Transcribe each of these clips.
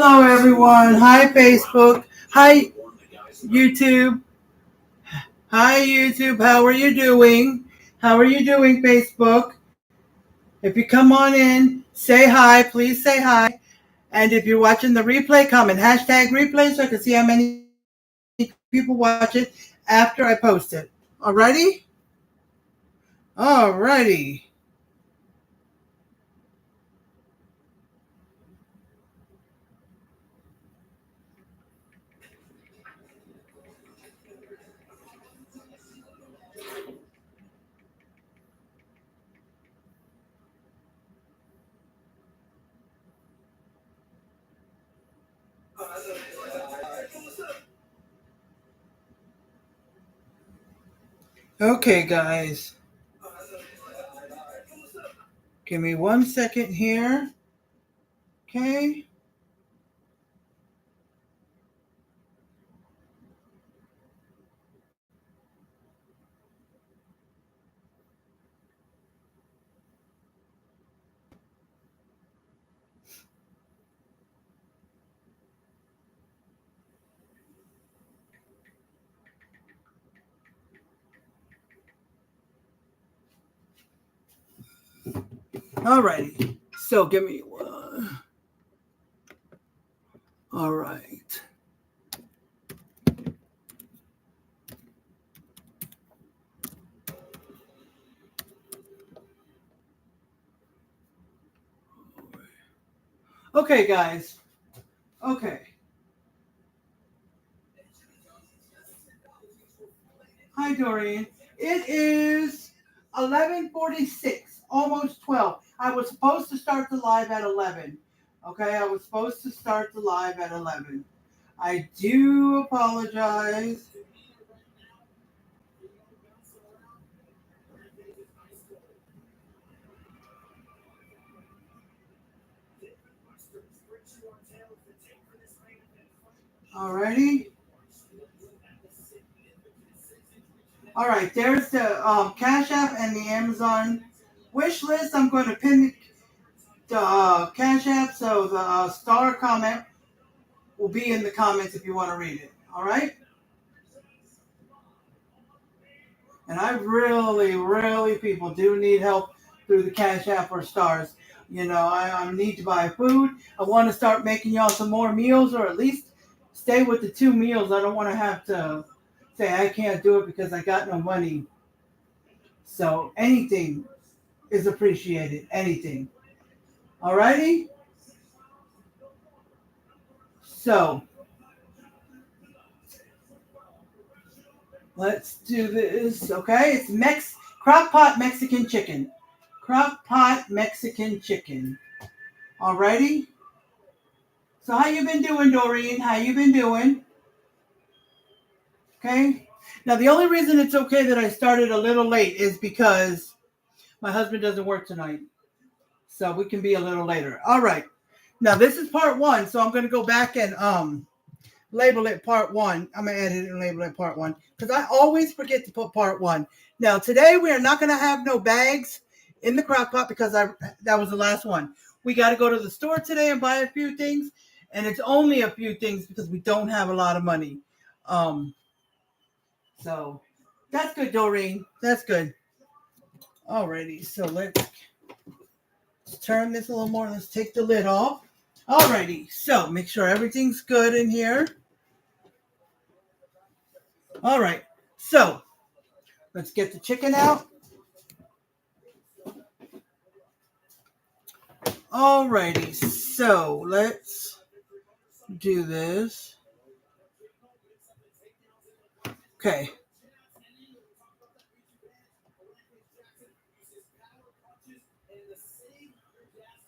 Hello, everyone. Hi, Facebook. Hi, YouTube. Hi, YouTube. How are you doing? How are you doing, Facebook? If you come on in, say hi. Please say hi. And if you're watching the replay, comment hashtag replay so I can see how many people watch it after I post it. Alrighty? Alrighty. Okay, guys. Give me 1 second here. Okay. Alrighty. So give me one. All right. Okay, guys. Okay. Hi, Dorian. It is 11:46, almost 12. I was supposed to start the live at 11. Okay, I was supposed to start the live at 11. I do apologize. Alrighty. All right, there's the Cash App and the Amazon wish list. I'm going to pin the Cash App, so the star comment will be in the comments if you want to read it. All right? And I really, people do need help through the Cash App or stars. You know, I need to buy food. I want to start making y'all some more meals, or at least stay with the 2 meals. I don't want to have to say I can't do it because I got no money. So anything is appreciated. Anything. Alrighty? So let's do this. Okay? It's Crockpot Mexican chicken. Crockpot Mexican chicken. Alrighty? So how you been doing, Doreen? How you been doing? Okay? Now the only reason it's okay that I started a little late is because my husband doesn't work tonight. So we can be a little later. All right. Now this is part 1, so I'm going to go back and label it part 1. I'm going to edit it and label it part 1 because I always forget to put part 1. Now today we are not going to have no bags in the crock pot because that was the last one. We got to go to the store today and buy a few things, and it's only a few things because we don't have a lot of money. So that's good, Doreen. That's good. Alrighty, so let's turn this a little more. Let's take the lid off. Alrighty, so make sure everything's good in here. All right, so let's get the chicken out. Alrighty, so let's do this. Okay.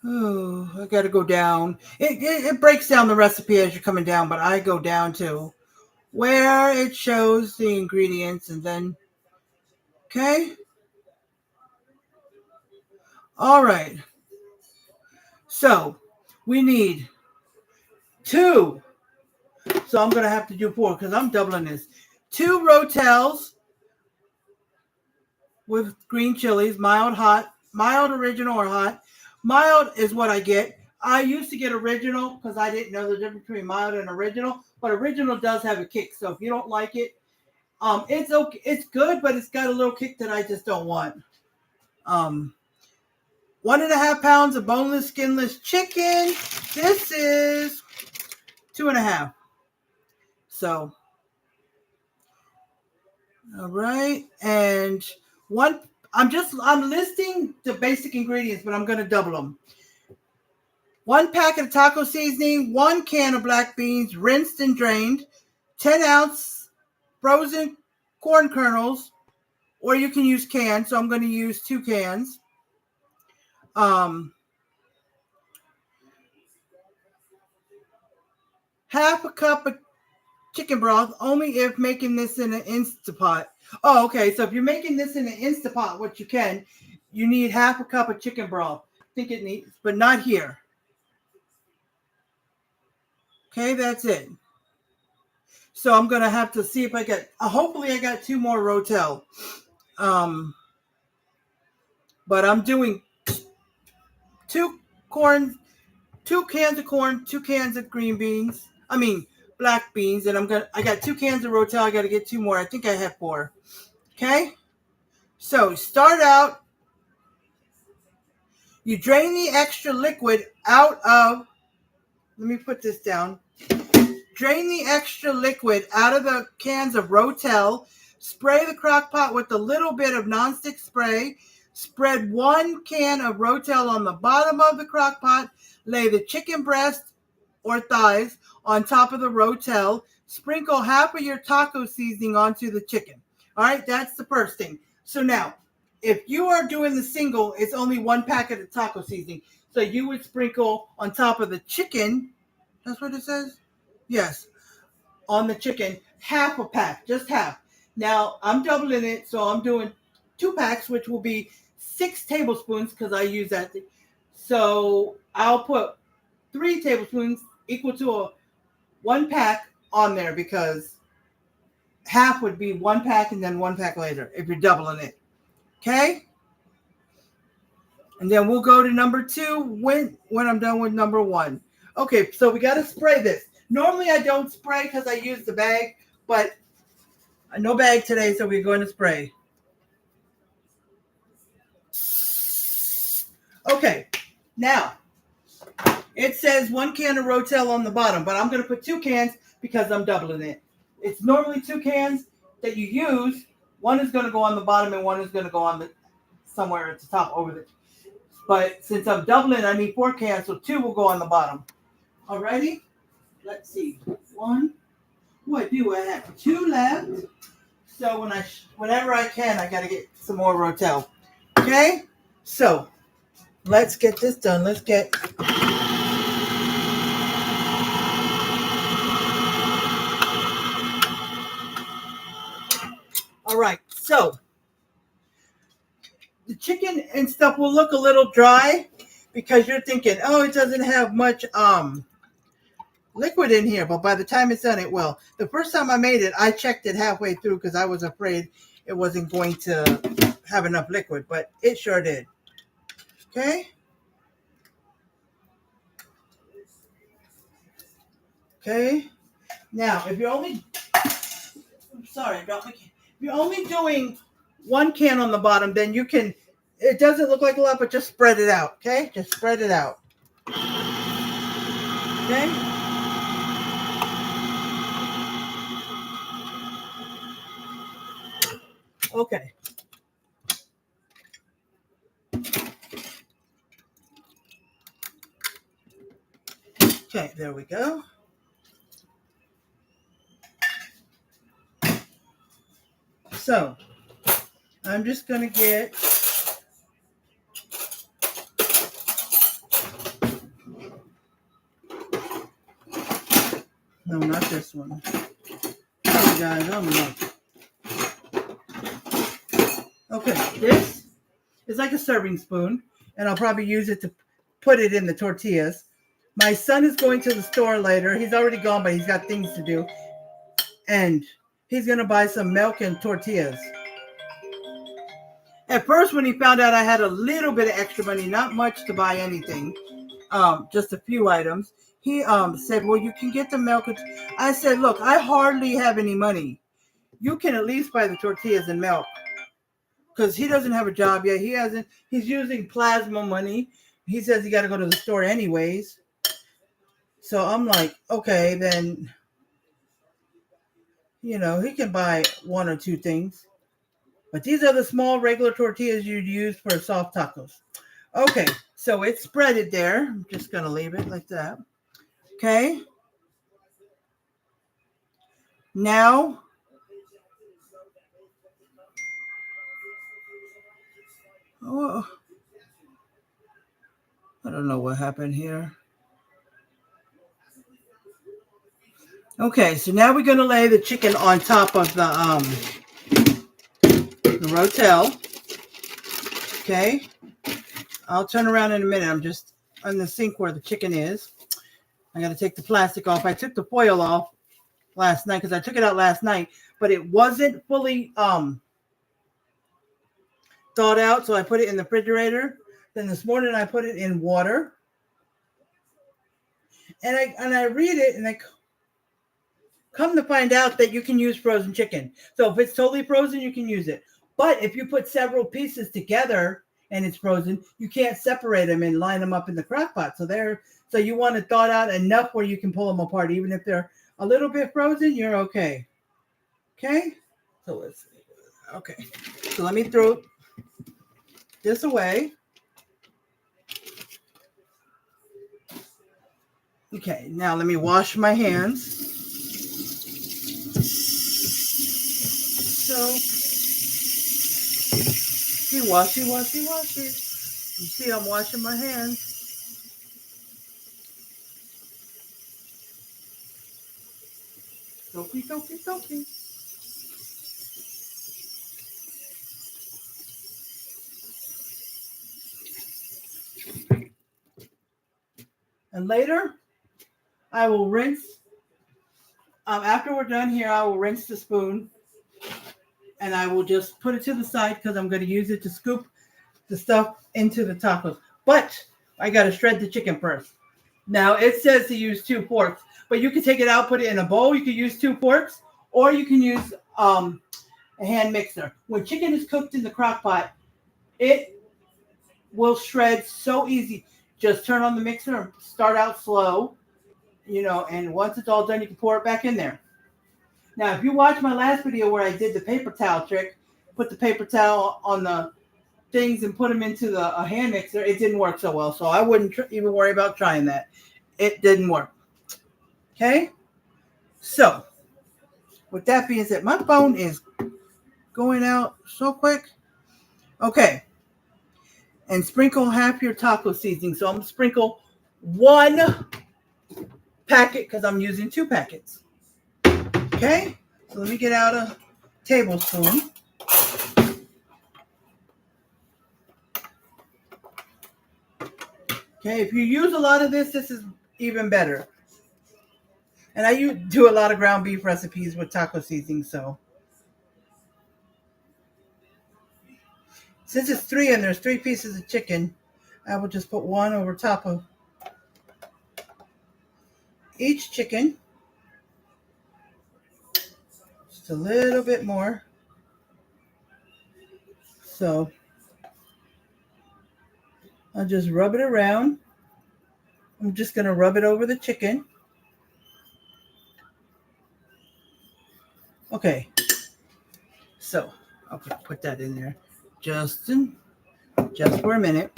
Oh, I gotta go down. It breaks down the recipe as you're coming down, but I go down to where it shows the ingredients and then, okay. All right. So we need 2. So I'm going to have to do 4 because I'm doubling this. 2 Rotels with green chilies, mild, hot, mild, original, or hot. Mild is what I get. I used to get original because I didn't know the difference between mild and original, but original does have a kick. So if you don't like it, it's okay. It's good, but it's got a little kick that I just don't want. 1.5 pounds of boneless, skinless chicken. This is 2.5. So, all right, and I'm listing the basic ingredients, but I'm going to double them. 1 packet of taco seasoning, 1 can of black beans, rinsed and drained, 10-ounce frozen corn kernels, or you can use cans. So I'm going to use 2 cans. Half a cup of chicken broth, only if making this in an Instapot. Oh, okay. So if you're making this in an Instapot, which you need half a cup of chicken broth. I think it needs, but not here. Okay, that's it. So I'm gonna have to see if I get. Hopefully, I got 2 more Rotel. But I'm doing 2 cans of corn, 2 cans of green beans. I mean black beans, and I got 2 cans of Rotel. I got to get 2 more. I think I have 4. Okay. So start out. You drain the extra liquid out of. Let me put this down. Drain the extra liquid out of the cans of Rotel. Spray the crock pot with a little bit of nonstick spray. Spread 1 can of Rotel on the bottom of the crock pot. Lay the chicken breast or thighs on top of the Rotel. Sprinkle half of your taco seasoning onto the chicken. All right, that's the first thing. So now, if you are doing the single, it's only 1 packet of taco seasoning. So you would sprinkle on top of the chicken. That's what it says? Yes. On the chicken, half a pack, just half. Now, I'm doubling it, so I'm doing 2 packs, which will be 6 tablespoons because I use that. So I'll put 3 tablespoons equal to 1 pack on there because half would be 1 pack and then 1 pack later if you're doubling it. Okay? And then we'll go to number 2 when I'm done with number 1. Okay, so we got to spray this. Normally I don't spray because I use the bag, but no bag today, so we're going to spray. Okay, now it says 1 can of Rotel on the bottom, but I'm going to put 2 cans because I'm doubling it. It's normally 2 cans that you use. 1 is going to go on the bottom and 1 is going to go on somewhere at the top over there. But since I'm doubling, I need 4 cans, so 2 will go on the bottom. Alrighty, let's see. 1. What do I have? 2 left. So whenever I can, I got to get some more Rotel. Okay, so let's get this done. Let's get. All right, so the chicken and stuff will look a little dry because you're thinking, oh, it doesn't have much liquid in here, but by the time it's done, it will. The first time I made it, I checked it halfway through because I was afraid it wasn't going to have enough liquid, but it sure did. Okay. Okay. Now, if you're only doing 1 can on the bottom, then you can. It doesn't look like a lot, but just spread it out. Okay, just spread it out. Okay. Okay. Okay, there we go. So, I'm just going to get no, not this one. Oh, guys, oh no. Okay, this is like a serving spoon, and I'll probably use it to put it in the tortillas. My son is going to the store later. He's already gone, but he's got things to do. And he's going to buy some milk and tortillas. At first, when he found out I had a little bit of extra money, not much to buy anything, just a few items. He said, well, you can get the milk. I said, look, I hardly have any money. You can at least buy the tortillas and milk. Because he doesn't have a job yet. He's using plasma money. He says he got to go to the store anyways. So I'm like, okay, then, he can buy one or two things. But these are the small regular tortillas you'd use for soft tacos. Okay, so it's spreaded there. I'm just going to leave it like that. Okay. Now, oh, I don't know what happened here. Okay, so now we're going to lay the chicken on top of the rotel. Okay. I'll turn around in a minute. I'm just on the sink where the chicken is. I got to take the plastic off. I took the foil off last night because I took it out last night, but it wasn't fully thawed out, so I put it in the refrigerator. Then this morning I put it in water. And I read it, and I come to find out that you can use frozen chicken. So if it's totally frozen, you can use it. But if you put several pieces together and it's frozen, you can't separate them and line them up in the Crockpot. So you want to thaw it out enough where you can pull them apart. Even if they're a little bit frozen, you're okay. Okay? So let's see. Okay. So let me throw this away. Okay, now let me wash my hands. So, washy. You see, I'm washing my hands. Soapy. And later, I will rinse. After we're done here, I will rinse the spoon. And I will just put it to the side because I'm going to use it to scoop the stuff into the tacos. But I got to shred the chicken first. Now, it says to use 2 forks. But you can take it out, put it in a bowl. You can use 2 forks. Or you can use a hand mixer. When chicken is cooked in the Crockpot, it will shred so easy. Just turn on the mixer and start out slow. And once it's all done, you can pour it back in there. Now, if you watch my last video where I did the paper towel trick, put the paper towel on the things and put them into a hand mixer, it didn't work so well. So I wouldn't even worry about trying that. It didn't work. Okay? So, with that being said, my phone is going out so quick. Okay. And sprinkle half your taco seasoning. So I'm going to sprinkle 1 packet because I'm using 2 packets. Okay, so let me get out a tablespoon. Okay, if you use a lot of this is even better. And I do a lot of ground beef recipes with taco seasoning, so. Since it's 3 and there's 3 pieces of chicken, I will just put 1 over top of each chicken. Just a little bit more. So I'll just rub it around. I'm just going to rub it over the chicken. Okay. So I'll put that in there just for a minute.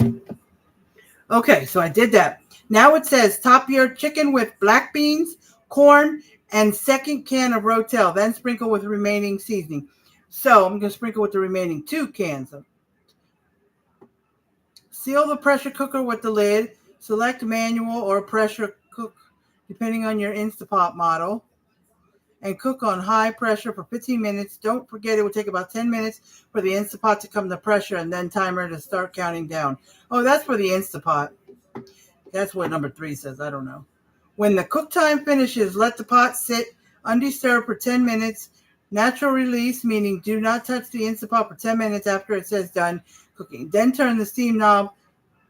Okay, so I did that. Now it says top your chicken with black beans, corn, and 2nd can of rotel. Then sprinkle with remaining seasoning. So I'm going to sprinkle with the remaining 2 cans. Seal the pressure cooker with the lid. Select manual or pressure cook, depending on your Instapot model. And cook on high pressure for 15 minutes. Don't forget it will take about 10 minutes for the Instapot to come to pressure and then timer to start counting down. Oh, that's for the Instapot. That's what number 3 says. I don't know. When the cook time finishes, let the pot sit undisturbed for 10 minutes. Natural release, meaning do not touch the Instapot for 10 minutes after it says done cooking. Then turn the steam knob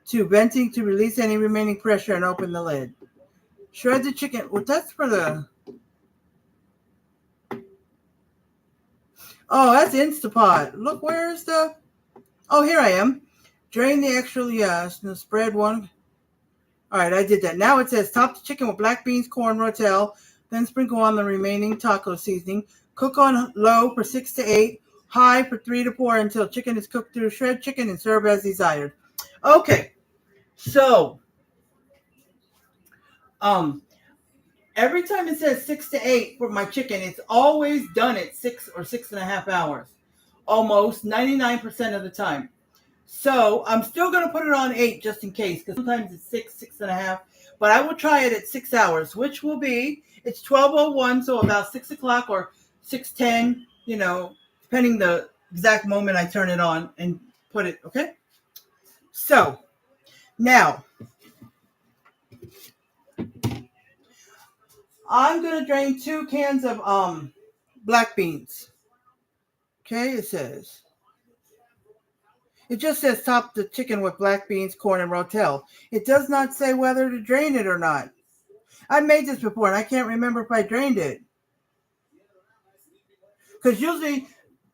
2. Venting to release any remaining pressure and open the lid. Shred the chicken. Well, that's for the... Oh, that's Instapot. Look, where's the... Oh, here I am. Drain the extra, yes, and spread one. All right, I did that. Now it says top the chicken with black beans, corn, rotel, then sprinkle on the remaining taco seasoning. Cook on low for 6 to 8, high for 3 to 4 until chicken is cooked through. Shred chicken and serve as desired. Okay, so every time it says 6 to 8 for my chicken, it's always done at 6 or 6.5 hours, almost 99% of the time. So I'm still going to put it on 8 just in case, because sometimes it's 6.5. But I will try it at 6 hours, which will be, it's 12:01, so about 6 o'clock or 6:10, depending the exact moment I turn it on and put it, okay? So now I'm going to drain 2 cans of black beans. Okay, it says. It just says top the chicken with black beans, corn, and rotel. It does not say whether to drain it or not. I made this before, and I can't remember if I drained it. Because usually,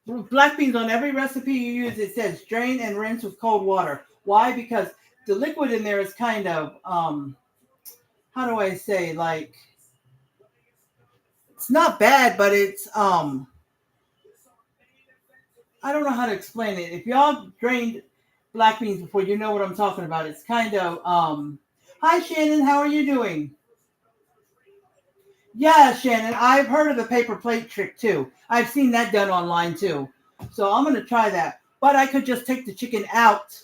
black beans on every recipe you use, it says drain and rinse with cold water. Why? Because the liquid in there is kind of, how do I say, like, it's not bad, but it's, I don't know how to explain it. If y'all drained black beans before, you know what I'm talking about. It's kind of, hi, Shannon. How are you doing? Yeah, Shannon. I've heard of the paper plate trick, too. I've seen that done online, too. So I'm going to try that. But I could just take the chicken out,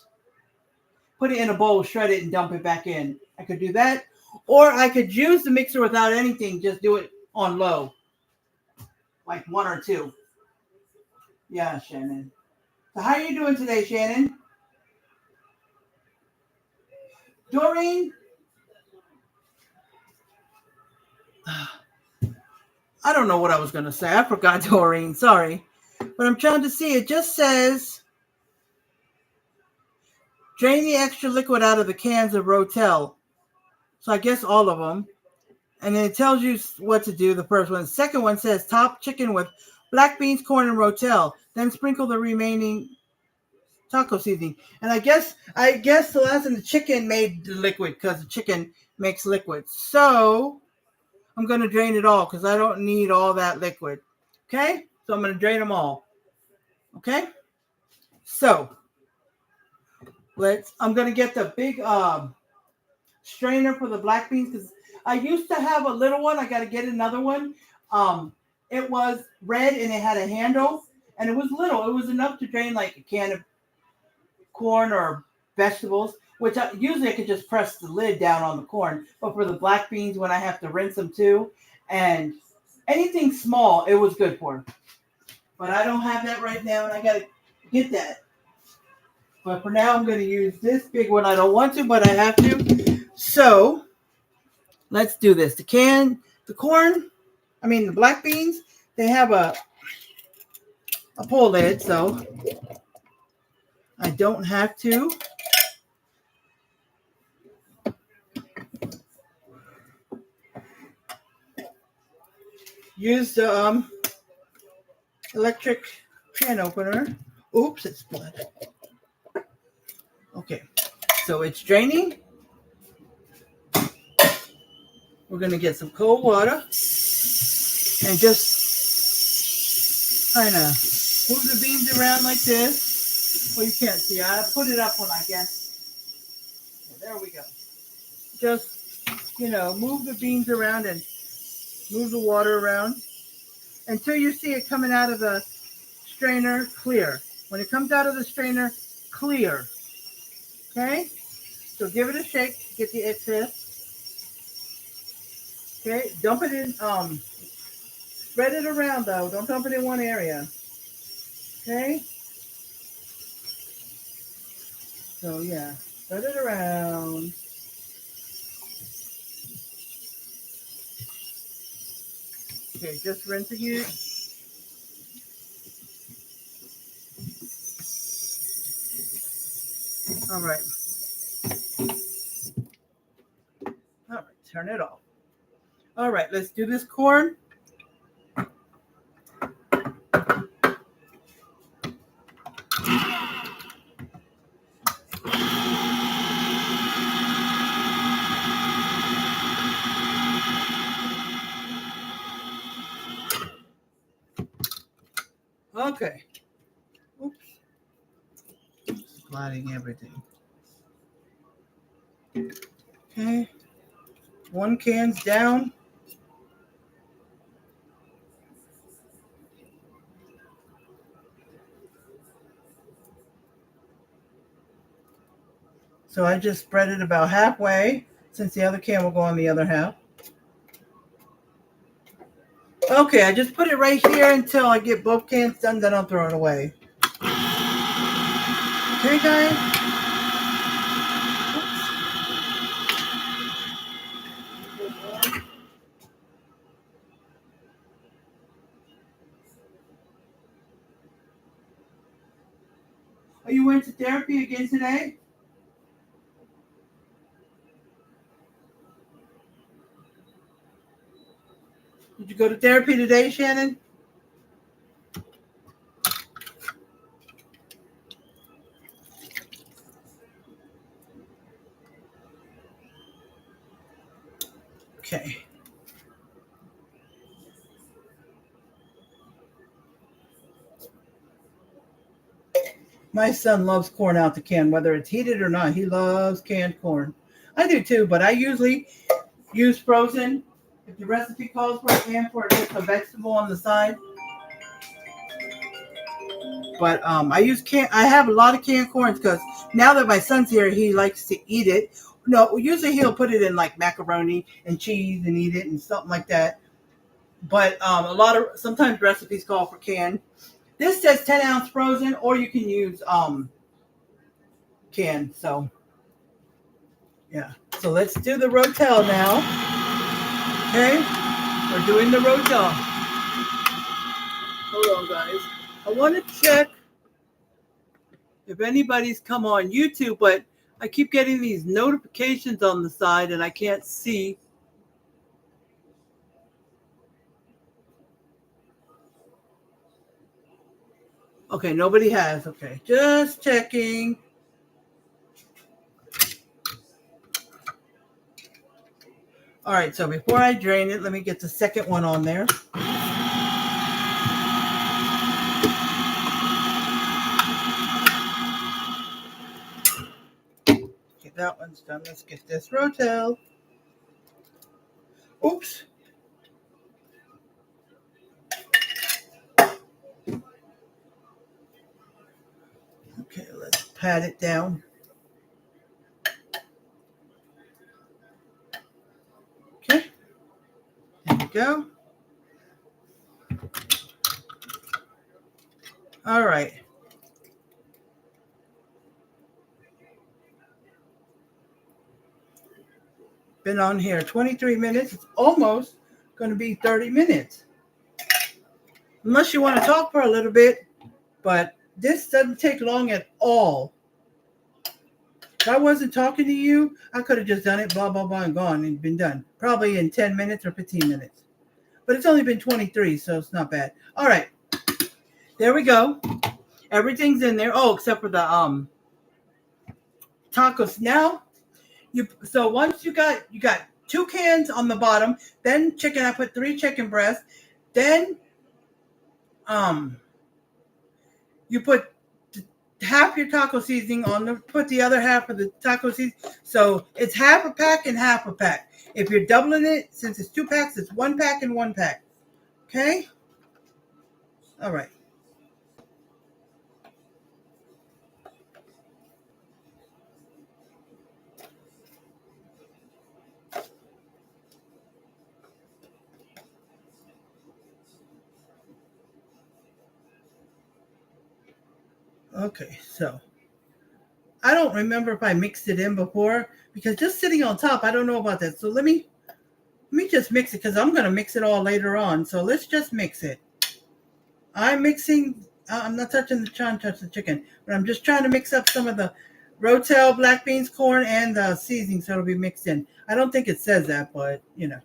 put it in a bowl, shred it, and dump it back in. I could do that. Or I could use the mixer without anything. Just do it on low. Like 1 or 2. Yeah, Shannon. So how are you doing today, Shannon? Doreen? I don't know what I was going to say. I forgot, Doreen. Sorry. But I'm trying to see. It just says, drain the extra liquid out of the cans of rotel. So I guess all of them. And then it tells you what to do, the first one. The second one says, top chicken with black beans, corn, and rotel. Then sprinkle the remaining taco seasoning. And I guess the last one, the chicken made the liquid because the chicken makes liquid. So I'm going to drain it all because I don't need all that liquid. Okay? So I'm going to drain them all. Okay? So I'm going to get the big strainer for the black beans because I used to have a little one. I got to get another one. It was red and it had a handle and it was little. It was enough to drain like a can of corn or vegetables, which usually I could just press the lid down on the corn. But for the black beans, when I have to rinse them too, and anything small, it was good for. But I don't have that right now, and I got to get that. But for now, I'm going to use this big one. I don't want to, but I have to. So let's do this. The black beans, they have a pull lid, so I don't have to. Use the electric can opener. Oops, it's blood. Okay, so it's draining. We're going to get some cold water and just kind of move the beans around like this. Well, you can't see. I put it up when I guess. There we go. Just, move the beans around and move the water around until you see it coming out of the strainer clear. When it comes out of the strainer, clear. Okay? So give it a shake to get the excess. Okay? Dump it in, spread it around though. Don't dump it in one area. Okay? So yeah, spread it around. Okay, just rinsing it. All right. turn it off. All right, let's do this corn. Okay. Oops. Sliding everything. Okay. One can's down. So I just spread it about halfway since the other can will go on the other half. Okay, I just put it right here until I get both cans done, then I'll throw it away. Okay, guys? Are you went to therapy again today? Did you go to therapy today, Shannon? Okay. My son loves corn out the can, whether it's heated or not. He loves canned corn. I do too, but I usually use frozen. If the recipe calls for it and for just a vegetable on the side. But I use I have a lot of canned corns because now that my son's here, he likes to eat it. No, usually he'll put it in like macaroni and cheese and eat it and something like that. But sometimes recipes call for canned. This says 10-ounce frozen, or you can use canned. So yeah. So let's do the rotel now. Okay, we're doing the rotel. Hold on, guys. I want to check if anybody's come on YouTube, but I keep getting these notifications on the side and I can't see. Okay, nobody has. Okay, just checking. All right, so before I drain it, let me get the second one on there. Okay, that one's done. Let's get this rotel. Oops. Okay, let's pat it down. Okay, there we go. All right. Been on here 23 minutes. It's almost going to be 30 minutes. Unless you want to talk for a little bit, but this doesn't take long at all. If I wasn't talking to you, I could have just done it, blah, blah, blah, and gone and been done. Probably in 10 minutes or 15 minutes. But it's only been 23, so it's not bad. All right. There we go. Everything's in there. Oh, except for the tacos. Now, so once you got 2 cans on the bottom, then chicken. I put 3 chicken breasts. Then you put half your taco seasoning on put the other half of the taco seasoning. So it's half a pack and half a pack. If you're doubling it, since it's 2 packs, it's 1 pack and 1 pack. Okay? All right. Okay, so I don't remember if I mixed it in before because just sitting on top, I don't know about that. So let me just mix it because I'm going to mix it all later on. So let's just mix it. I'm mixing. I'm not touching the chicken, but I'm just trying to mix up some of the Rotel, black beans, corn, and the seasoning, so it'll be mixed in. I don't think it says that, but you know.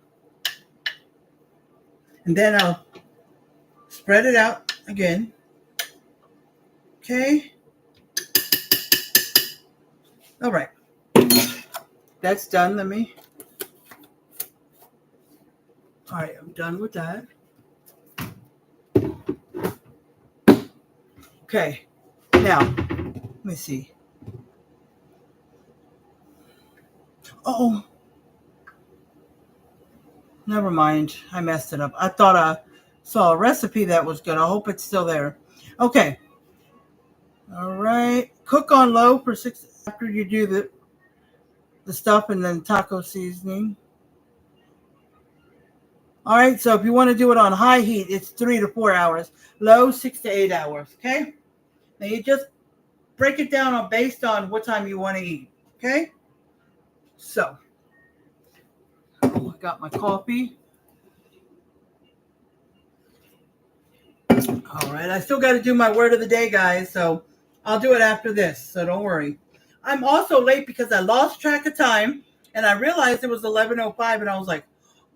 And then I'll spread it out again. Okay. All right. That's done. All right, I'm done with that. Okay. Now, let me see. Oh, never mind. I messed it up. I thought I saw a recipe that was good. I hope it's still there. Okay. All right. Cook on low for 6 after you do the stuff and then taco seasoning. All right. So if you want to do it on high heat, it's 3 to 4 hours. Low, 6 to 8 hours. Okay. Now you just break it down based on what time you want to eat. Okay. So, I got my coffee. All right, I still got to do my word of the day, guys, so I'll do it after this, so don't worry. I'm also late because I lost track of time, and I realized it was 11:05, and I was like,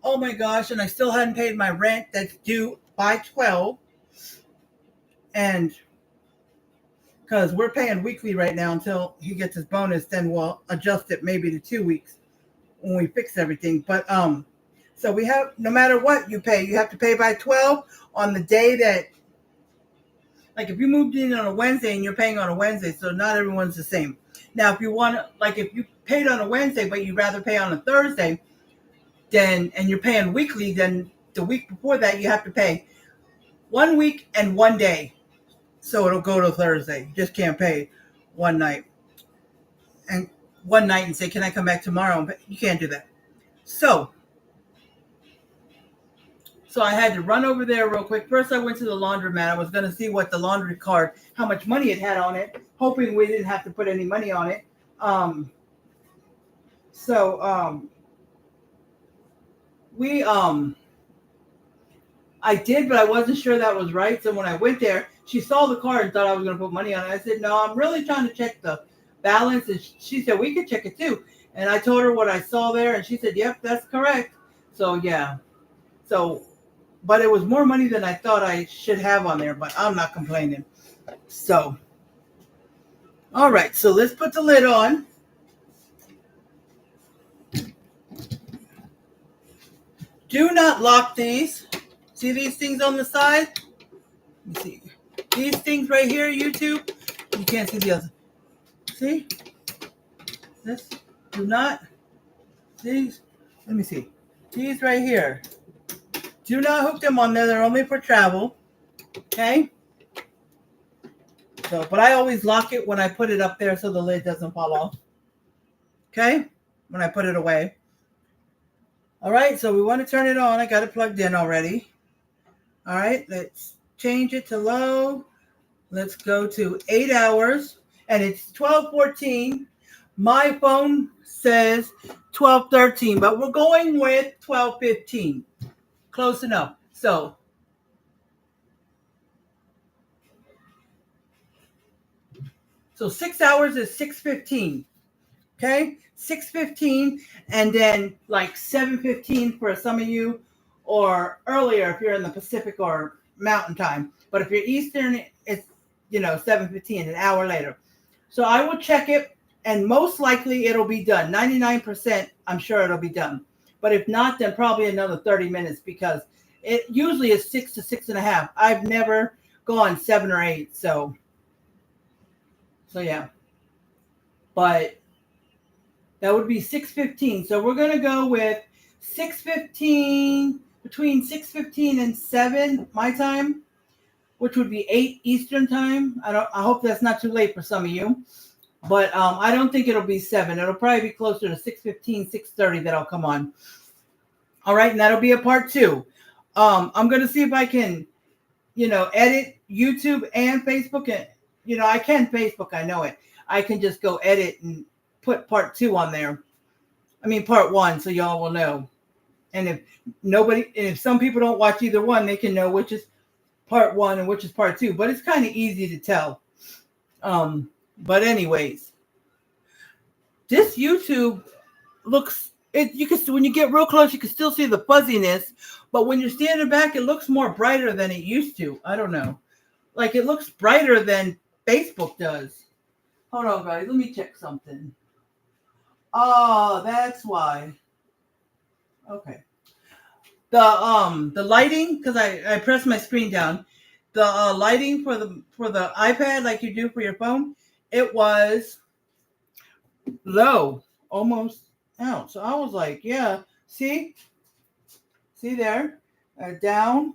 oh my gosh, and I still hadn't paid my rent that's due by 12, and because we're paying weekly right now until he gets his bonus, then we'll adjust it maybe to 2 weeks when we fix everything. But so we have, no matter what you pay, you have to pay by 12 on the day that, like if you moved in on a Wednesday and you're paying on a Wednesday, so not everyone's the same. Now, if you want to, like if you paid on a Wednesday, but you'd rather pay on a Thursday, then, and you're paying weekly, then the week before that, you have to pay 1 week and 1 day. So it'll go to Thursday. You just can't pay one night. And one night and say, can I come back tomorrow? But you can't do that. So I had to run over there real quick. First, I went to the laundromat. I was going to see what the laundry card, how much money it had on it, hoping we didn't have to put any money on it. I did, but I wasn't sure that was right. So when I went there, she saw the card and thought I was going to put money on it. I said, no, I'm really trying to check the balance. And she said, we could check it too. And I told her what I saw there, and she said, yep, that's correct. So, yeah. So, but it was more money than I thought I should have on there, but I'm not complaining. So, all right. So let's put the lid on. Do not lock these. See these things on the side? Let me see. These things right here, YouTube. You can't see the other. See? This. Do not. These. Let me see. These right here. Do not hook them on there. They're only for travel. Okay? So, but I always lock it when I put it up there so the lid doesn't fall off. Okay? When I put it away. All right, so we want to turn it on. I got it plugged in already. All right, let's change it to low. Let's go to 8 hours, and it's 12:14. My phone says 12:13, but we're going with 12:15. Close enough. So 6 hours is 6:15. Okay, 6:15, and then like 7:15 for some of you, or earlier if you're in the Pacific or Mountain Time. But if you're Eastern, it's 7:15, an hour later. So I will check it, and most likely it'll be done. 99%, I'm sure it'll be done. But if not, then probably another 30 minutes because it usually is 6 to 6.5. I've never gone 7 or 8. So yeah. But that would be 6:15. So we're going to go with 6:15, between 6:15 and 7 my time, which would be 8 Eastern time. I hope that's not too late for some of you. But I don't think it'll be 7. It'll probably be closer to 6:15, 6:30 that I'll come on. All right, and that'll be a part 2. I'm going to see if I can, edit YouTube and Facebook. And, I can Facebook, I know it. I can just go edit and put part 2 on there. I mean, part 1, so y'all will know. And if some people don't watch either one, they can know which is part 1 and which is part 2. But it's kind of easy to tell. But anyways, This YouTube looks it. You can when you get real close, you can still see the fuzziness, but when you're standing back, it looks more brighter than it used to. I don't know, like it looks brighter than Facebook does. Hold on, guys. Let me check something. Oh, that's why. Okay. The lighting, because I pressed my screen down. The lighting for the iPad, like you do for your phone, it was low, almost out. So I was like, yeah, see there, down,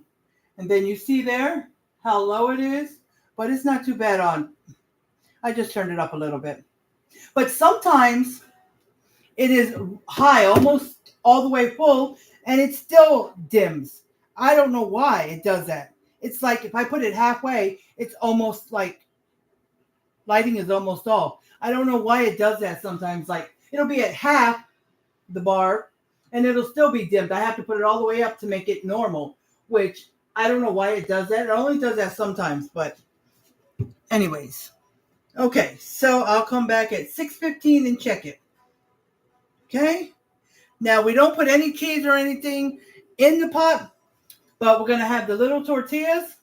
and then you see there how low it is, but it's not too bad on. I just turned it up a little bit, but sometimes it is high, almost all the way full, and it still dims. I don't know why it does that. It's like if I put it halfway, it's almost like lighting is almost off. I don't know why it does that sometimes. Like it'll be at half the bar and it'll still be dimmed. I have to put it all the way up to make it normal, which I don't know why it does that. It only does that sometimes, but anyways. Okay, so I'll come back at 6:15 and check it. Okay? Now we don't put any cheese or anything in the pot, but we're going to have the little tortillas.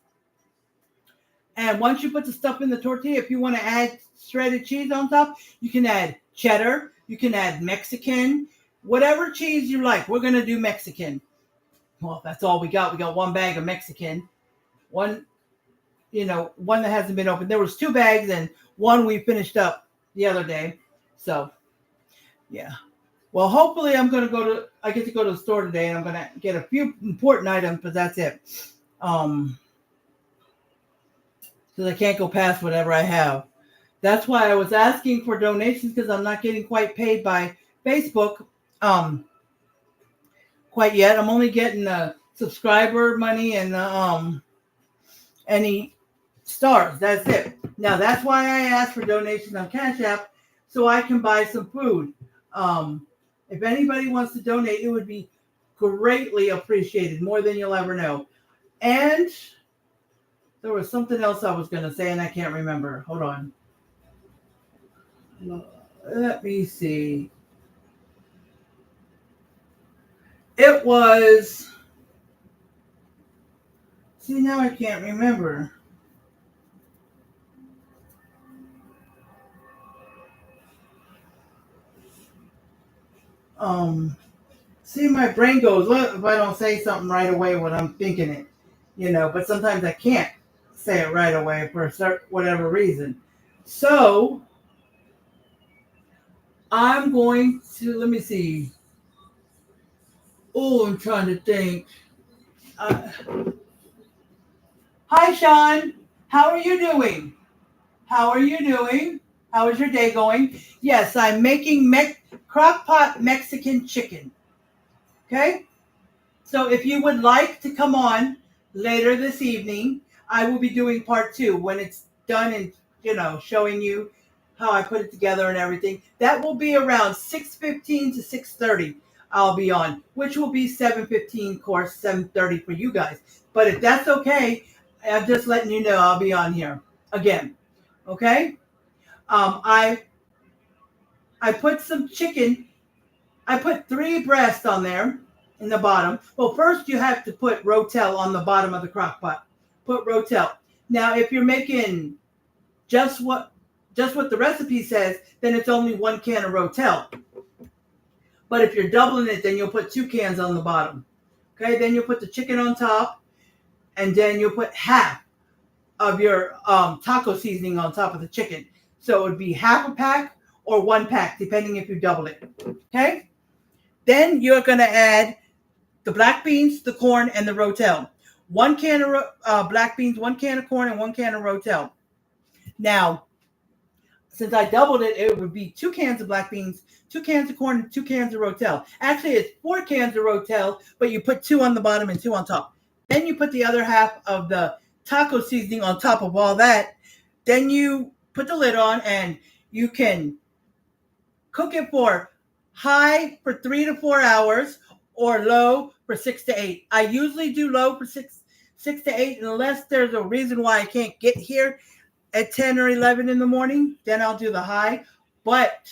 And once you put the stuff in the tortilla, if you want to add shredded cheese on top, you can add cheddar, you can add Mexican, whatever cheese you like. We're going to do Mexican. Well, that's all we got. We got one bag of Mexican. One that hasn't been opened. There was 2 bags and one we finished up the other day. So, yeah. Well, hopefully I get to go to the store today and I'm going to get a few important items, but that's it. Because I can't go past whatever I have. That's why I was asking for donations, because I'm not getting quite paid by Facebook quite yet. I'm only getting subscriber money and any stars. That's it. Now, that's why I asked for donations on Cash App, so I can buy some food. If anybody wants to donate, it would be greatly appreciated, more than you'll ever know. And there was something else I was going to say, and I can't remember. Hold on. Let me see. It was... See, now I can't remember. See, my brain goes, what if I don't say something right away when I'm thinking it? But sometimes I can't say it right away for whatever reason. So, I'm going to, let me see. Oh, I'm trying to think. Hi, Sean. How are you doing? How is your day going? Yes, I'm making Crockpot Mexican chicken. Okay? So if you would like to come on later this evening, I will be doing part 2 when it's done and, showing you how I put it together and everything. That will be around 6:15 to 6:30 I'll be on, which will be 7:15, of course, 7:30 for you guys. But if that's okay, I'm just letting you know I'll be on here again. Okay? I put some chicken. I put 3 breasts on there in the bottom. Well, first you have to put Rotel on the bottom of the crock pot. Put Rotel. Now, if you're making just what the recipe says, then it's only 1 can of Rotel. But if you're doubling it, then you'll put 2 cans on the bottom. Okay, then you'll put the chicken on top, and then you'll put half of your taco seasoning on top of the chicken. So it would be half a pack or 1 pack, depending if you double it. Okay? Then you're going to add the black beans, the corn, and the Rotel. 1 can of black beans, 1 can of corn, and 1 can of Rotel. Now, since I doubled it, it would be 2 cans of black beans, 2 cans of corn, and 2 cans of Rotel. Actually, it's 4 cans of Rotel, but you put 2 on the bottom and 2 on top. Then you put the other half of the taco seasoning on top of all that. Then you put the lid on, and you can cook it for high for 3 to 4 hours or low for 6 to 8. I usually do low for 6 to 8 unless there's a reason why I can't get here at 10 or 11 in the morning. Then I'll do the high. But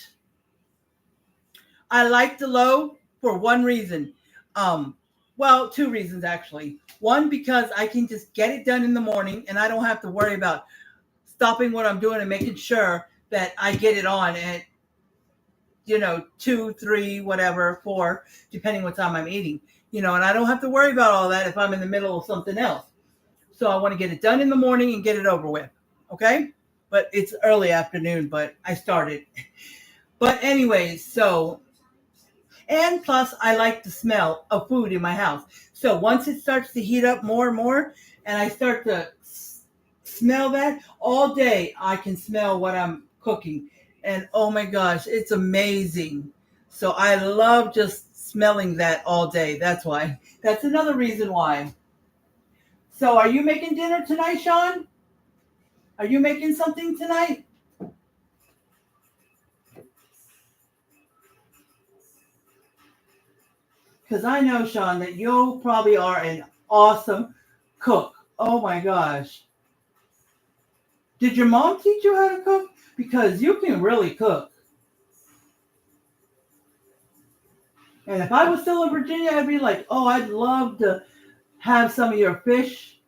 I like the low for one reason. Um, well, two reasons actually. One, because I can just get it done in the morning and I don't have to worry about stopping what I'm doing and making sure that I get it on at, 2, 3, whatever, 4, depending what time I'm eating. And I don't have to worry about all that if I'm in the middle of something else. So I want to get it done in the morning and get it over with. Okay? But it's early afternoon, but I started. But anyways, and plus I like the smell of food in my house. So once it starts to heat up more and more and I start to smell that all day, I can smell what I'm cooking. And oh my gosh, it's amazing. So I love just smelling that all day. That's why. That's another reason why. So are you making dinner tonight, Sean? Are you making something tonight? Because I know, Sean, that you probably are an awesome cook. Oh my gosh. Did your mom teach you how to cook? Because you can really cook. And if I was still in Virginia, I'd be like, oh, I'd love to have some of your fish,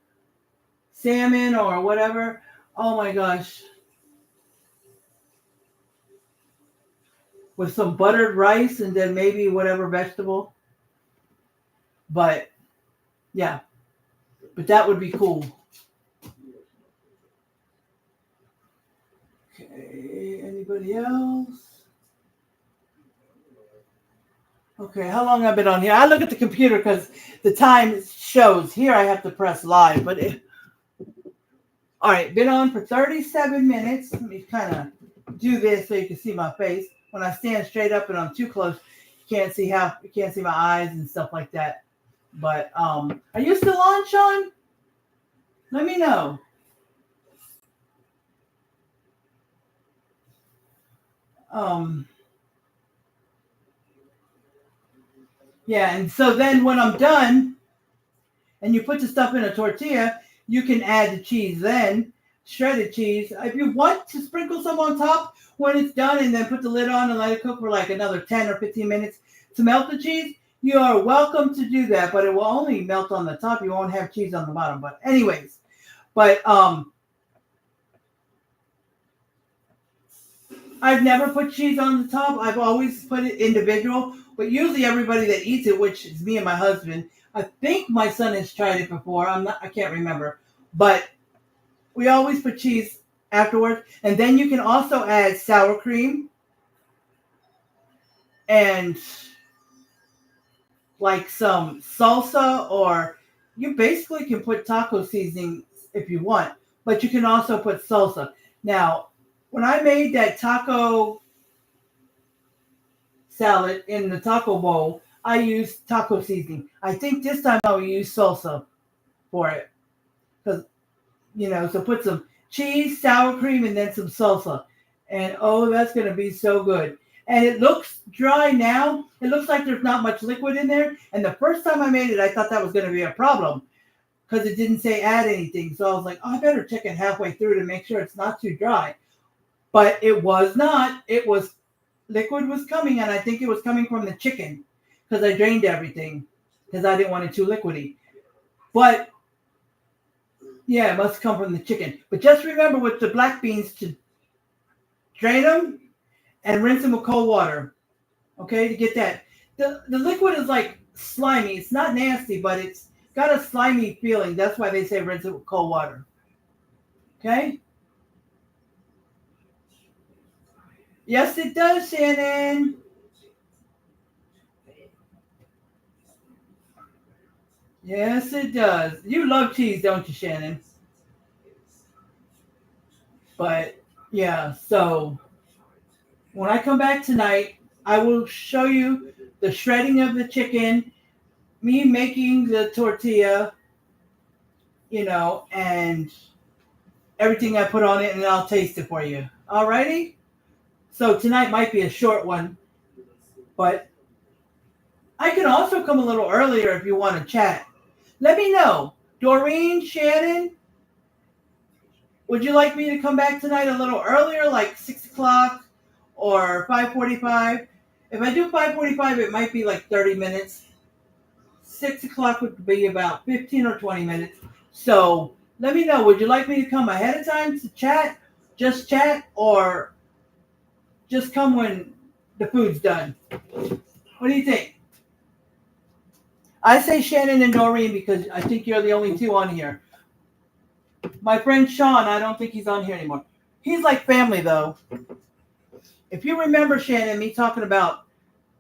salmon, or whatever. Oh my gosh. With some buttered rice and then maybe whatever vegetable. But yeah, but that would be cool. Okay, anybody else? Okay, how long I've been on here? I look at the computer because the time shows. Here I have to press live, but all right, been on for 37 minutes. Let me kind of do this so you can see my face. When I stand straight up and I'm too close, you can't see my eyes and stuff like that. But are you still on, Sean? Let me know. Yeah, and so then when I'm done and you put the stuff in a tortilla, you can add the cheese then, shredded cheese. If you want to sprinkle some on top when it's done and then put the lid on and let it cook for like another 10 or 15 minutes to melt the cheese, you are welcome to do that, but it will only melt on the top. You won't have cheese on the bottom. But anyways, I've never put cheese on the top. I've always put it individual. But usually everybody that eats it, which is me and my husband, I think my son has tried it before. I can't remember. But we always put cheese afterwards. And then you can also add sour cream and like some salsa, or you basically can put taco seasoning if you want. But you can also put salsa. Now, when I made that taco salad in the taco bowl, I used taco seasoning. I think this time I will use salsa for it. Because, so put some cheese, sour cream, and then some salsa. And oh, that's going to be so good. And it looks dry now. It looks like there's not much liquid in there. And the first time I made it, I thought that was going to be a problem because it didn't say add anything. So I was like, oh, I better check it halfway through to make sure it's not too dry. But it was not. Liquid was coming, and I think it was coming from the chicken because I drained everything because I didn't want it too liquidy. But yeah, it must come from the chicken. But just remember with the black beans to drain them and rinse them with cold water. Okay, to get that. The liquid is like slimy. It's not nasty, but it's got a slimy feeling. That's why they say rinse it with cold water. Okay? Yes, it does, Shannon. Yes, it does. You love cheese, don't you, Shannon? But yeah, so when I come back tonight, I will show you the shredding of the chicken, me making the tortilla, and everything I put on it, and I'll taste it for you. Alrighty? So tonight might be a short one, but I can also come a little earlier if you want to chat. Let me know. Doreen, Shannon, would you like me to come back tonight a little earlier, like 6 o'clock or 5:45? If I do 5:45, it might be like 30 minutes. 6 o'clock would be about 15 or 20 minutes. So let me know. Would you like me to come ahead of time to chat, or just come when the food's done? What do you think? I say Shannon and Noreen because I think you're the only two on here. My friend Sean, I don't think he's on here anymore. He's like family, though. If you remember, Shannon, me talking about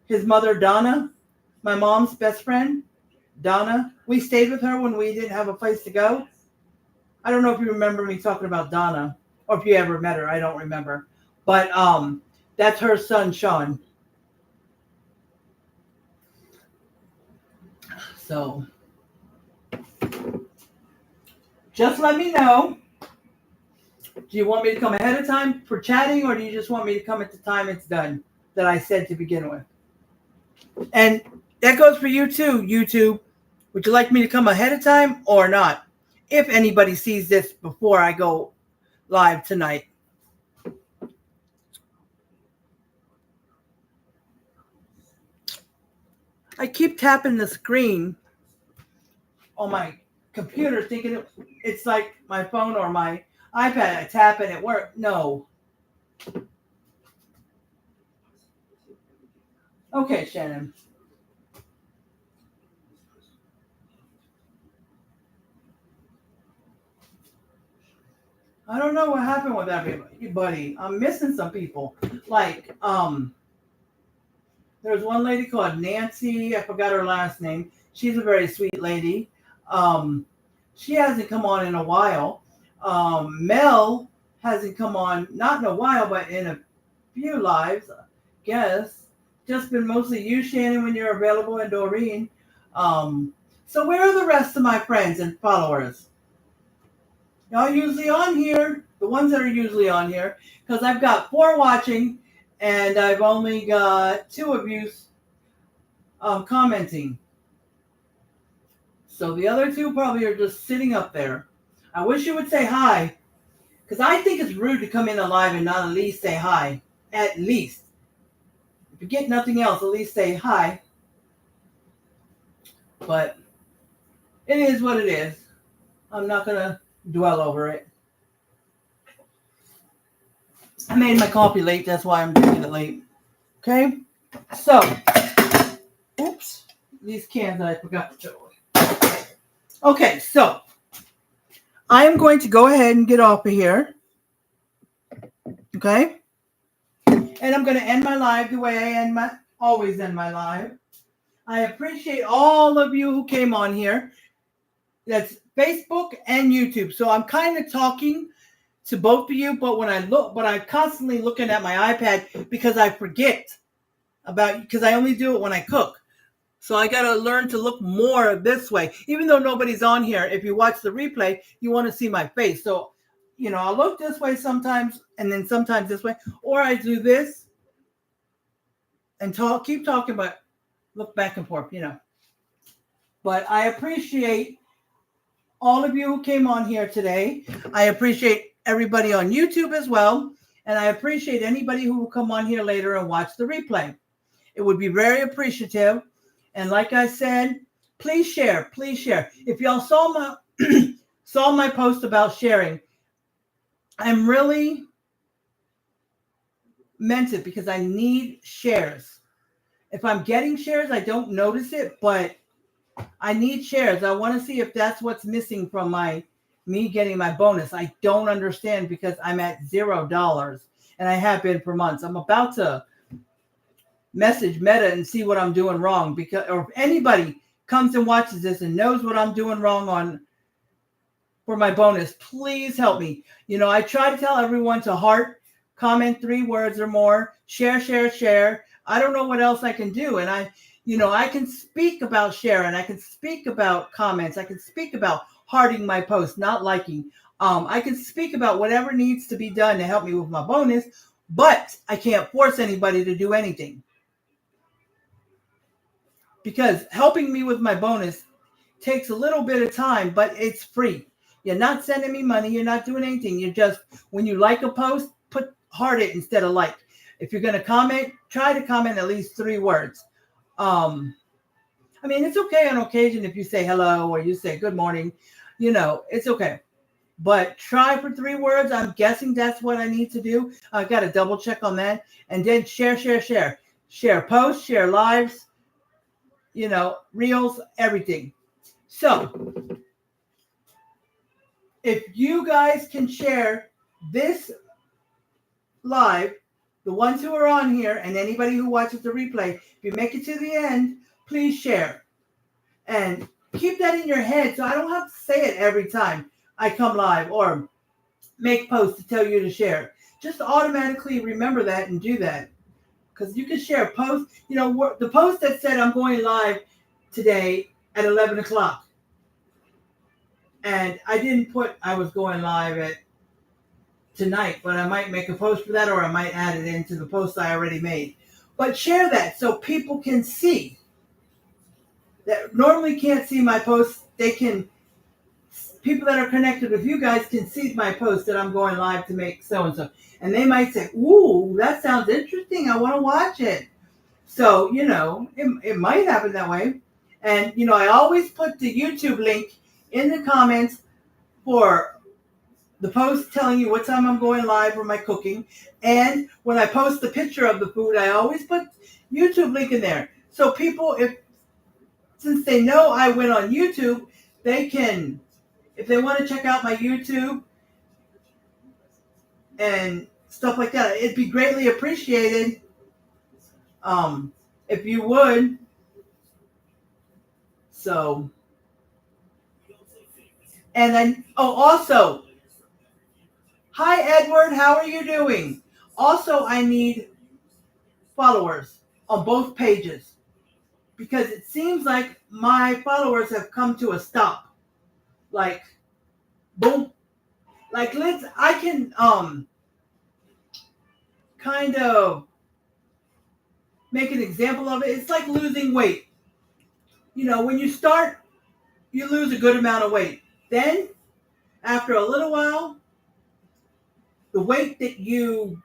his mother, Donna, my mom's best friend, Donna, we stayed with her when we didn't have a place to go. I don't know if you remember me talking about Donna, or if you ever met her. I don't remember. But that's her son, Sean. So just let me know. Do you want me to come ahead of time for chatting, or do you just want me to come at the time it's done that I said to begin with? And that goes for you too, YouTube. Would you like me to come ahead of time or not? If anybody sees this before I go live tonight. I keep tapping the screen on my computer thinking it's like my phone or my iPad. I tap and it works. No. Okay, Shannon. I don't know what happened with everybody. I'm missing some people. Like, there was one lady called Nancy. I forgot her last name. She's a very sweet lady. She hasn't come on in a while. Mel hasn't come on, not in a while, but in a few lives, I guess. Just been mostly you, Shannon, when you're available, and Doreen. So where are the rest of my friends and followers? Y'all usually on here, the ones that are usually on here, because I've got 4 watching, and I've only got 2 of you commenting. So the other 2 probably are just sitting up there. I wish you would say hi, because I think it's rude to come in alive and not at least say hi. At least. If you get nothing else, at least say hi. But it is what it is. I'm not going to dwell over it. I made my coffee late. That's why I'm drinking it late. Okay? So, oops. These cans that I forgot to throw away. Okay, so I am going to go ahead and get off of here. Okay? And I'm going to end my live the way I always end my live. I appreciate all of you who came on here. That's Facebook and YouTube. So I'm kind of talking to both of you, but I'm constantly looking at my iPad because I forget because I only do it when I cook. So I got to learn to look more this way. Even though nobody's on here, if you watch the replay, you want to see my face. So, I'll look this way sometimes and then sometimes this way. Or I do this and keep talking, but look back and forth, But I appreciate all of you who came on here today. I appreciate everybody on YouTube as well. And I appreciate anybody who will come on here later and watch the replay. It would be very appreciative. And like I said, please share. Please share. If y'all saw my post about sharing, I'm really meant it because I need shares. If I'm getting shares, I don't notice it, but I need shares. I want to see if that's what's missing from me getting my bonus. I don't understand because I'm at $0 and I have been for months. I'm about to message Meta and see what I'm doing wrong, or if anybody comes and watches this and knows what I'm doing wrong for my bonus, please help me. I try to tell everyone to heart, comment 3 words or more, share. I don't know what else I can do. And I can speak about sharing. I can speak about comments. I can speak about hearting my post, not liking. I can speak about whatever needs to be done to help me with my bonus, but I can't force anybody to do anything. Because helping me with my bonus takes a little bit of time, but it's free. You're not sending me money. You're not doing anything. You're just, when you like a post, heart it instead of like. If you're going to comment, try to comment at least 3 words. I mean, it's okay on occasion if you say hello or you say good morning, it's okay. But try for 3 words. I'm guessing that's what I need to do. I've got to double check on that. And then share. Share posts, share lives, reels, everything. So if you guys can share this live, the ones who are on here and anybody who watches the replay, if you make it to the end, please share. And keep that in your head so I don't have to say it every time I come live or make posts to tell you to share. Just automatically remember that and do that. Because you can share a post. The post that said I'm going live today at 11 o'clock. And I didn't put I was going live at tonight, but I might make a post for that or I might add it into the post I already made. But share that so people can see. That normally can't see my posts. People that are connected with you guys can see my post that I'm going live to make so-and-so. And they might say, ooh, that sounds interesting. I want to watch it. So, it might happen that way. And, I always put the YouTube link in the comments for the post telling you what time I'm going live for my cooking. And when I post the picture of the food, I always put YouTube link in there. So people, since they know I went on YouTube, they can, if they want to check out my YouTube and stuff like that, it'd be greatly appreciated if you would. So, and then, also, hi, Edward, how are you doing? Also, I need followers on both pages because it seems like my followers have come to a stop. Like, boom. Like, I can kind of make an example of it. It's like losing weight. When you start, you lose a good amount of weight. Then, after a little while, the weight that you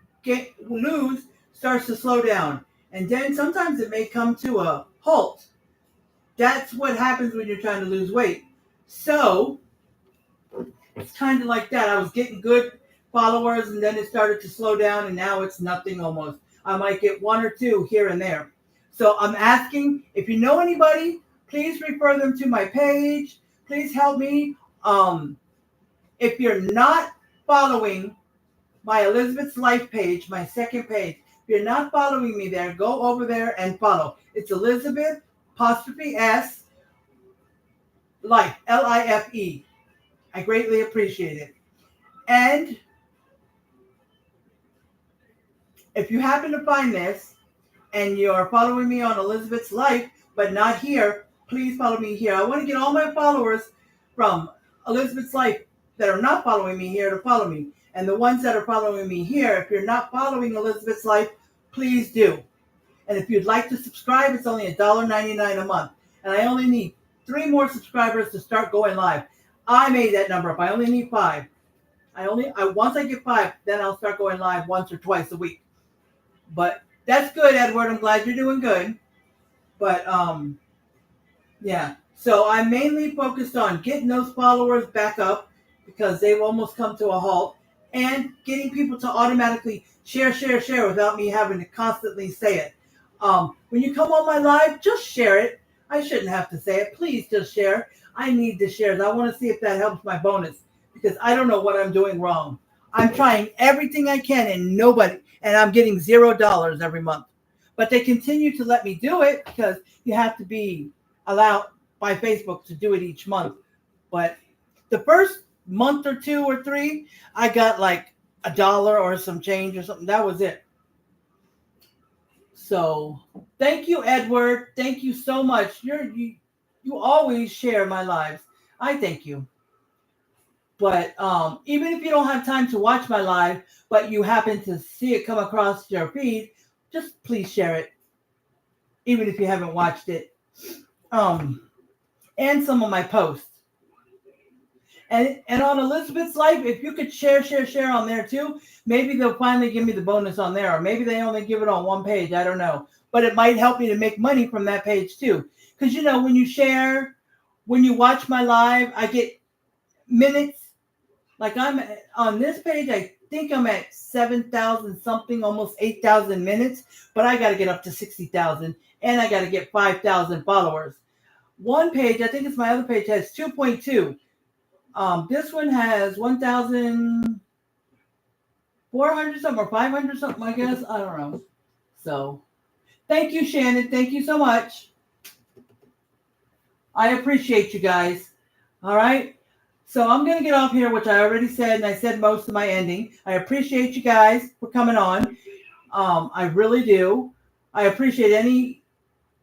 lose starts to slow down. And then sometimes it may come to a halt. That's what happens when you're trying to lose weight. So, it's kind of like that. I was getting good followers and then it started to slow down and now it's nothing almost. I might get 1 or 2 here and there. So I'm asking, if you know anybody, please refer them to my page. Please help me. If you're not following my Elizabeth's Life page, my second page, if you're not following me there, go over there and follow. It's Elizabeth 'S Life, Life. I greatly appreciate it. And if you happen to find this and you're following me on Elizabeth's Life, but not here, please follow me here. I want to get all my followers from Elizabeth's Life that are not following me here to follow me. And the ones that are following me here, if you're not following Elizabeth's Life, please do. And if you'd like to subscribe, it's only $1.99 a month. And I only need 3 more subscribers to start going live. I made that number up. I only need 5. Once I get 5, then I'll start going live once or twice a week. But that's good, Edward. I'm glad you're doing good. But yeah. So I'm mainly focused on getting those followers back up because they've almost come to a halt, and getting people to automatically share without me having to constantly say it. When you come on my live, just share it. I shouldn't have to say it. Please just share. I need the shares. I want to see if that helps my bonus because I don't know what I'm doing wrong. I'm trying everything I can and I'm getting $0 every month. But they continue to let me do it because you have to be allowed by Facebook to do it each month. But the first month or 2 or 3, I got like $1 or some change or something. That was it. So thank you, Edward. Thank you so much. You always share my lives. I thank you. But even if you don't have time to watch my live, but you happen to see it come across your feed, just please share it. Even if you haven't watched it. And some of my posts. And on Elizabeth's Life, if you could share on there too, maybe they'll finally give me the bonus on there, or maybe they only give it on one page. I don't know, but it might help me to make money from that page too. Because when you share, when you watch my live, I get minutes. Like I'm on this page, I think I'm at 7,000 something, almost 8,000 minutes, but I got to get up to 60,000, and I got to get 5,000 followers. One page, I think it's my other page, has 2.2. This one has 1,400 something or 500 something, I guess. I don't know. So, thank you, Shannon. Thank you so much. I appreciate you guys. All right. So I'm going to get off here, which I already said, and I said most of my ending. I appreciate you guys for coming on. I really do. I appreciate any,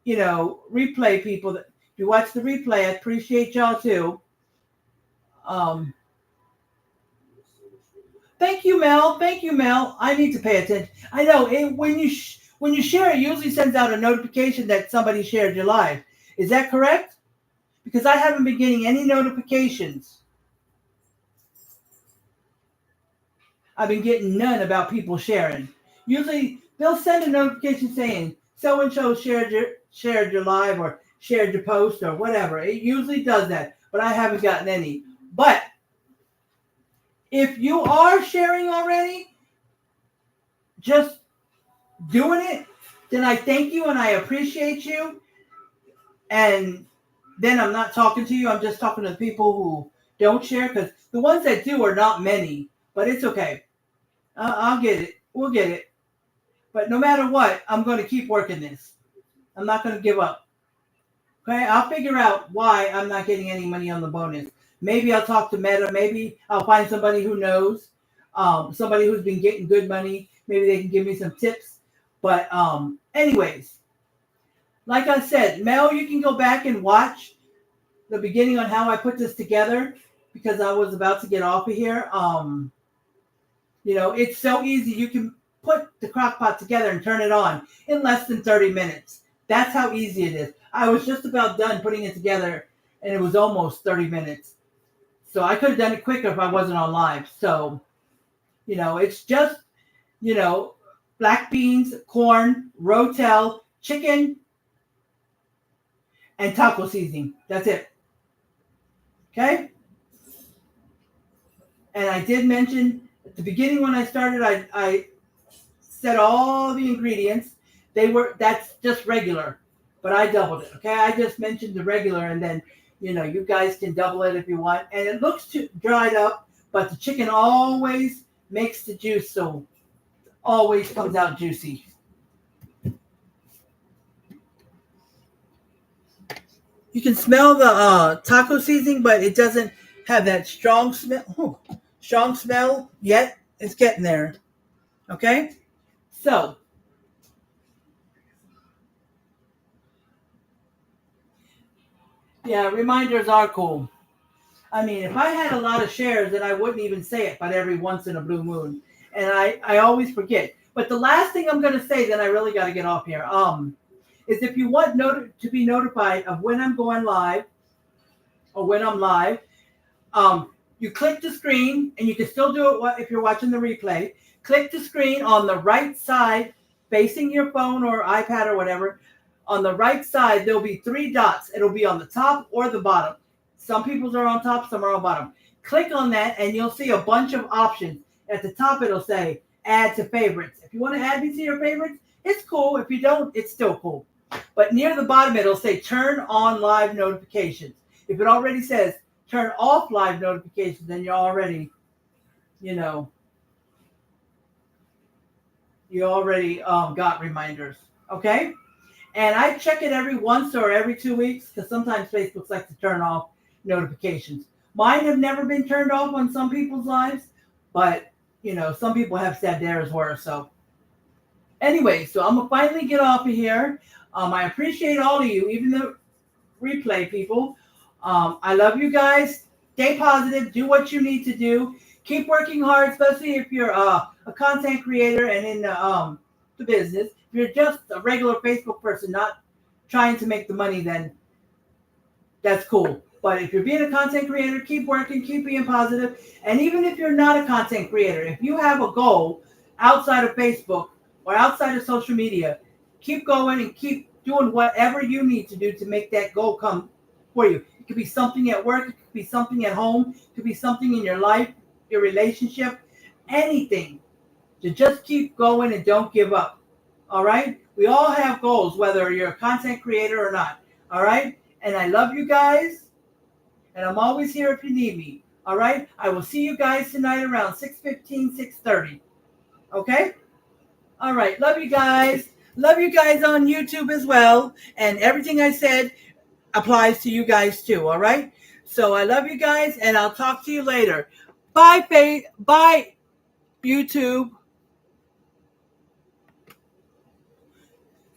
replay people that you watch the replay. I appreciate y'all too. Thank you, Mel. Thank you, Mel. I need to pay attention. I know when you share, it usually sends out a notification that somebody shared your live. Is that correct? Because I haven't been getting any notifications. I've been getting none about people sharing. Usually they'll send a notification saying so and so shared your live or shared your post or whatever. It usually does that, but I haven't gotten any. But if you are sharing already, just doing it, then I thank you and I appreciate you. And then I'm not talking to you. I'm just talking to the people who don't share, because the ones that do are not many, but it's okay. I'll get it. We'll get it. But no matter what, I'm going to keep working this. I'm not going to give up. Okay, I'll figure out why I'm not getting any money on the bonus. Maybe I'll talk to Meta. Maybe I'll find somebody who knows, somebody who's been getting good money. Maybe they can give me some tips. But anyways, like I said, Mel, you can go back and watch the beginning on how I put this together, because I was about to get off of here. It's so easy. You can put the Crockpot together and turn it on in less than 30 minutes. That's how easy it is. I was just about done putting it together, and it was almost 30 minutes. So I could have done it quicker if I wasn't on live. So, it's just, black beans, corn, rotel, chicken, and taco seasoning. That's it. Okay? And I did mention at the beginning when I started, I said all the ingredients. That's just regular, but I doubled it. Okay, I just mentioned the regular, and then you guys can double it if you want. And it looks too dried up, but the chicken always makes the juice, so always comes out juicy. You can smell the taco seasoning, but it doesn't have that strong smell. Strong smell yet. It's getting there. Okay, so. Yeah, reminders are cool. I mean, if I had a lot of shares, then I wouldn't even say it, but every once in a blue moon. And I always forget. But the last thing I'm going to say, then I really got to get off here, is if you want to be notified of when I'm going live or when I'm live, you click the screen, and you can still do it if you're watching the replay. Click the screen on the right side, facing your phone or iPad or whatever. On the right side, there'll be 3 dots. It'll be on the top or the bottom. Some people's are on top, some are on bottom. Click on that, and you'll see a bunch of options. At the top, it'll say add to favorites. If you want to add me to your favorites, it's cool. If you don't, it's still cool. But near the bottom, it'll say turn on live notifications. If it already says turn off live notifications, then you're already, you already got reminders. Okay? And I check it every once or every 2 weeks, because sometimes Facebook likes to turn off notifications. Mine have never been turned off on some people's lives, but, some people have said theirs were. So anyway, so I'm going to finally get off of here. I appreciate all of you, even the replay people. I love you guys. Stay positive. Do what you need to do. Keep working hard, especially if you're a content creator and in the business. If you're just a regular Facebook person, not trying to make the money, then that's cool. But if you're being a content creator, keep working, keep being positive. And even if you're not a content creator, if you have a goal outside of Facebook or outside of social media, keep going and keep doing whatever you need to do to make that goal come for you. It could be something at work, it could be something at home, it could be something in your life, your relationship, anything. To just keep going and don't give up. All right? We all have goals, whether you're a content creator or not. All right? And I love you guys. And I'm always here if you need me. All right? I will see you guys tonight around 6:15, 6:30. Okay? All right. Love you guys. Love you guys on YouTube as well. And everything I said applies to you guys too. All right? So I love you guys, and I'll talk to you later. Bye, Bye, YouTube.